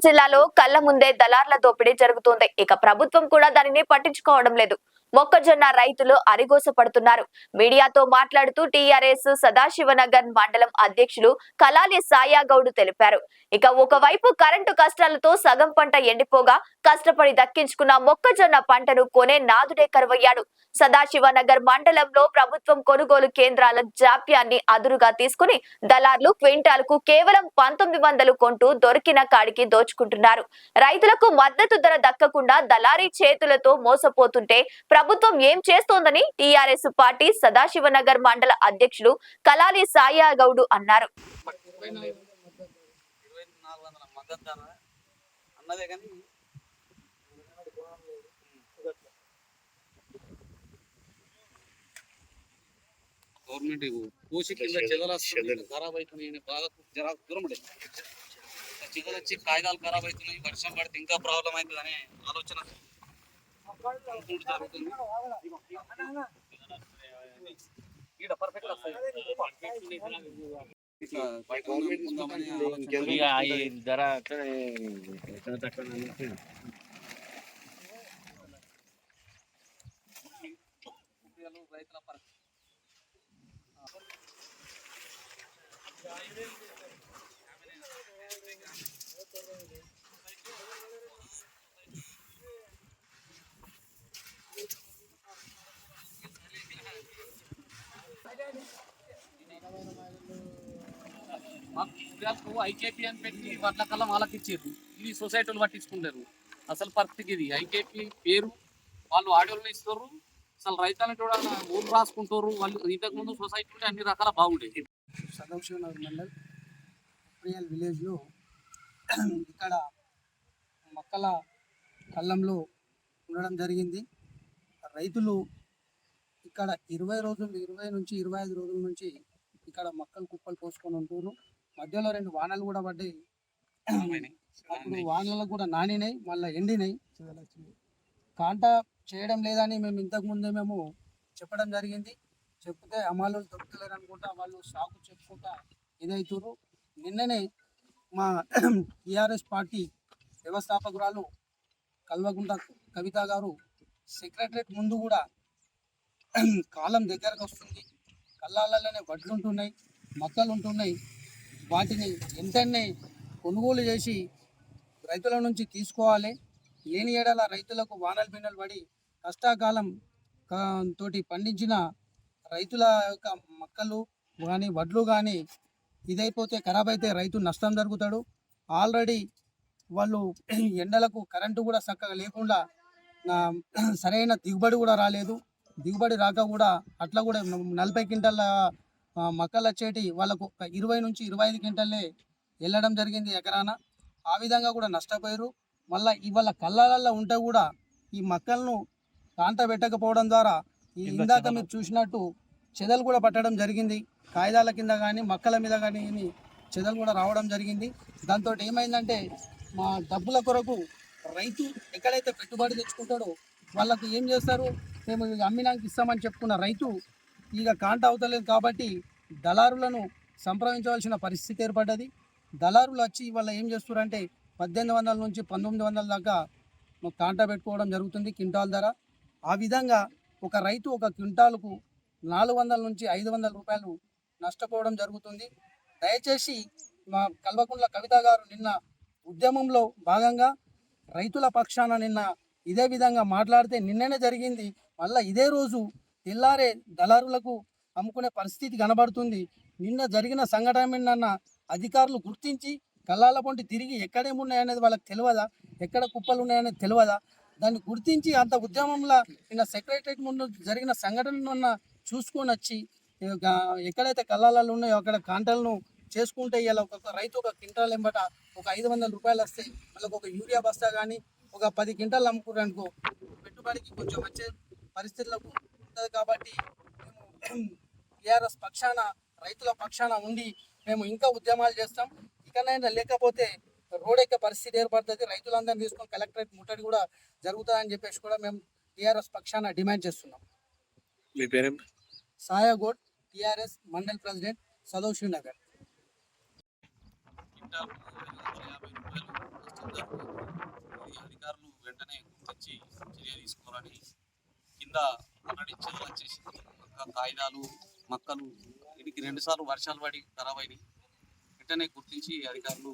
జిల్లాలో కళ్ల ముందే దళార్ల దోపిడీ జరుగుతోంది. ఇక ప్రభుత్వం కూడా దానిని పట్టించుకోవడం లేదు. మొక్కజొన్న రైతులు అరిగోస పడుతున్నారు. మీడియాతో మాట్లాడుతూ టీఆర్ఎస్ సదాశివనగర్ మండలం అధ్యక్షులు కలాలి సాయాగౌడ్ తెలిపారు. ఇక ఒకవైపు కరెంటు కష్టాలతో సగం పంట ఎండిపోగా కష్టపడి దక్కించుకున్న మొక్కజొన్న పంటను కొనే నాదుడే కరువయ్యాడు. సదాశివనగర్ మండలంలో ప్రభుత్వం కొనుగోలు కేంద్రాల జాప్యాన్ని అదురుగా తీసుకుని దళార్లు క్వింటాల్కు కేవలం 1900 కొంటూ దొరికిన కాడికి దోచుకుంటున్నారు. రైతులకు మద్దతు ధర దక్కకుండా దళారీ చేతులతో మోసపోతుంటే ప్రభుత్వం ఏం చేస్తోందని టీఆర్ఎస్ పార్టీ సదాశివనగర్ మండల అధ్యక్షులు కలాలి సాయాగౌడ్ అన్నారు. గవర్నమెంట్ కోసి కింద చెదలు వస్తుంది, ఖరాబ్ అవుతున్నాయి, బాగా జరా దూరం ఉండే చెదలు వచ్చి కాగితాలు ఖరాబ్ అవుతున్నాయి, వర్షం పడితే ఇంకా ప్రాబ్లం అవుతుంది అనే ఆలోచన జరుగుతుంది. రైతుల ఐకేపీ అని పెట్టి వడ్ల కల్లా వాళ్ళకి ఇచ్చారు. ఇది సొసైటీలు పట్టించుకుంటారు. అసలు పరిస్థితికి ఇది ఐకేపీ పేరు వాళ్ళు ఆడియోలు ఇస్తారు. అసలు రైతులను కూడా ఊరు రాసుకుంటారు. వాళ్ళు ఇంతకు ముందు సొసైటీ అన్ని రకాల బాగుండేది. సదాశివనగర్ మండల్ ప్రియల్ విలేజ్లో ఇక్కడ మొక్కల కళ్ళంలో ఉండడం జరిగింది. రైతులు ఇక్కడ 20 నుంచి 25 రోజుల నుంచి ఇక్కడ మొక్కలు కుప్పలు పోసుకొని ఉంటున్నారు. మధ్యలో 2 వానలు కూడా పడ్డాయి. అప్పుడు వానలు కూడా నానినాయి, మళ్ళీ ఎండినాయి. కాంట చేయడం లేదని మేము ఇంతకు ముందే చెప్పడం జరిగింది. చెప్తే అమ్మాయిలు దొరుకుతలేరు అనుకుంటా వాళ్ళు సాకు చెప్పుకుంటా ఇదవుతారు. నిన్ననే మా టీఆర్ఎస్ పార్టీ వ్యవస్థాపకురాలు కల్వకుంట కవిత గారు సెక్రటరేట్ ముందు కూడా కాలం దగ్గరకు వస్తుంది, కళ్ళాలలోనే వడ్లు ఉంటున్నాయి, మొక్కలు ఉంటున్నాయి, వాటిని వెంటనే కొనుగోలు చేసి రైతుల నుంచి తీసుకోవాలి. లేని ఏడాల రైతులకు వానలు బిన్నలు పడి కష్టాకాలం తోటి పండించిన రైతుల యొక్క మొక్కలు కానీ వడ్లు కానీ ఇదైపోతే ఖరాబ్ అయితే రైతు నష్టం జరుగుతాడు. ఆల్రెడీ వాళ్ళు ఎండలకు కరెంటు కూడా చక్కగా లేకుండా సరైన దిగుబడి కూడా రాలేదు. దిగుబడి రాక కూడా అట్లా కూడా 40 క్వింటాల మొక్కలు వచ్చేటి వాళ్ళకు 20 నుంచి 25 క్వింటాలే వెళ్ళడం జరిగింది ఎకరాన. ఆ విధంగా కూడా నష్టపోయారు. మళ్ళీ ఇవాళ కళ్ళాలలో ఉంటే కూడా ఈ మొక్కలను కాంట పెట్టకపోవడం ద్వారా ఈ ఇందాక మీరు చూసినట్టు చెదలు కూడా పట్టడం జరిగింది. కాగితాల కింద కానీ మొక్కల మీద కానీ చెదలు కూడా రావడం జరిగింది. దాంతో ఏమైందంటే మా డబ్బుల కొరకు రైతు ఎక్కడైతే పెట్టుబడి తెచ్చుకుంటాడో వాళ్ళకు ఏం చేస్తారు, మేము అమ్మినానికి ఇస్తామని చెప్పుకున్న రైతు ఇక కాంట అవుతలేదు కాబట్టి దళారులను సంప్రదించవలసిన పరిస్థితి ఏర్పడ్డది. దళారులు వచ్చి వాళ్ళ ఏం చేస్తారంటే 1800 నుంచి 1900 దాకా కాంట పెట్టుకోవడం జరుగుతుంది క్వింటాల్ ధర. ఆ విధంగా ఒక రైతు ఒక క్వింటాల్కు 400 నుంచి 500 రూపాయలు నష్టపోవడం జరుగుతుంది. దయచేసి మా కల్వకుంట్ల కవిత గారు నిన్న ఉద్యమంలో భాగంగా రైతుల పక్షాన నిన్న ఇదే విధంగా మాట్లాడితే నిన్ననే జరిగింది. మళ్ళీ ఇదే రోజు తెల్లారే దళారులకు అమ్ముకునే పరిస్థితి కనబడుతుంది. నిన్న జరిగిన సంఘటన అధికారులు గుర్తించి కళ్ళాల పొంటి తిరిగి ఎక్కడేమున్నాయనేది వాళ్ళకి తెలియదా, ఎక్కడ కుప్పలు ఉన్నాయనేది తెలియదా, దాన్ని గుర్తించి అంత ఉద్యమంలో నిన్న సెక్రటరేట్ ముందు జరిగిన సంఘటన చూసుకొని వచ్చి ఎక్కడైతే కళ్ళాలలో ఉన్నాయో అక్కడ కాంటలను చేసుకుంటే ఇలా ఒక్కొక్క రైతు ఒక క్వింటాల్ ఎంబట ఒక 500 రూపాయలు వస్తాయి. వాళ్ళకి ఒక యూరియా బస్తా కానీ ఒక 10 క్వింటాలు అమ్ముకున్నారనుకో పెట్టుబడికి కొంచెం వచ్చే పరిస్థితులకు ఉంటుంది. కాబట్టి మేము టీఆర్ఎస్ పక్షాన రైతుల పక్షాన ఉండి మేము ఇంకా ఉద్యమాలు చేస్తాం. ఇకనైనా లేకపోతే రోడ్ ఎక్కే పరిస్థితి ఏర్పడుతుంది. రైతులందరినీ తీసుకొని కలెక్టరేట్ ముట్టడి కూడా జరుగుతుందని చెప్పేసి కూడా మేము టీఆర్ఎస్ పక్షాన డిమాండ్ చేస్తున్నాం. మీ పేరేం? Sayagoud, TRS mandal president, Sadashivnagar. క్వింటాల్కు 550 రూపాయలు నష్టం జరుగుతుంది. ఇది అధికారులు వెంటనే గుర్తించి చర్య తీసుకోవాలని కింద ఆల్రెడీ చెదలు వచ్చేసింది. కాగితాలు మొక్కలు వీటికి 2 సార్లు వర్షాలు పడి ఖరాబ్ అయినాయి. వెంటనే గుర్తించి అధికారులు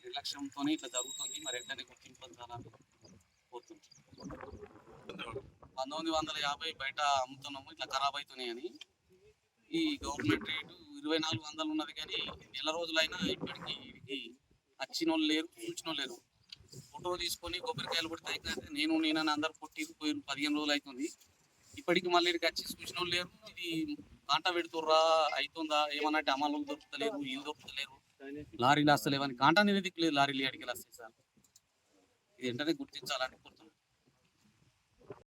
నిర్లక్ష్యంతో ఇట్లా జరుగుతుంది. మరి వెంటనే గుర్తించాలని కోరుతుంది. 1950 బయట అమ్ముతున్నాము, ఇట్లా ఖరాబ్ అవుతున్నాయని. ఈ గవర్నమెంట్ రేటు 2400 ఉన్నది, కానీ నెల రోజులైనా ఇప్పటికీ వీడికి వచ్చిన వాళ్ళు లేరు, చూసిన వాళ్ళు లేరు. ఫోటో తీసుకొని కొబ్బరికాయలు పడితే అయితే నేనని అందరు కొట్టి పోయి 15 రోజులు అవుతుంది. ఇప్పటికి మళ్ళీ ఇక్కడికి వచ్చి చూసిన వాళ్ళు లేరు. ఇది కాంటా పెడుతుర్రా అవుతుందా ఏమన్నట్టు అమలు దొరుకుతలేరు, వీళ్ళు దొరుకుతలేరు, లారీలు వస్తలేవని కాంటా అనేది దిక్కులేదు. లారీలు అడిగి వస్తాయి సార్. ఇది వెంటనే గుర్తించాలని కోరుతున్నాను.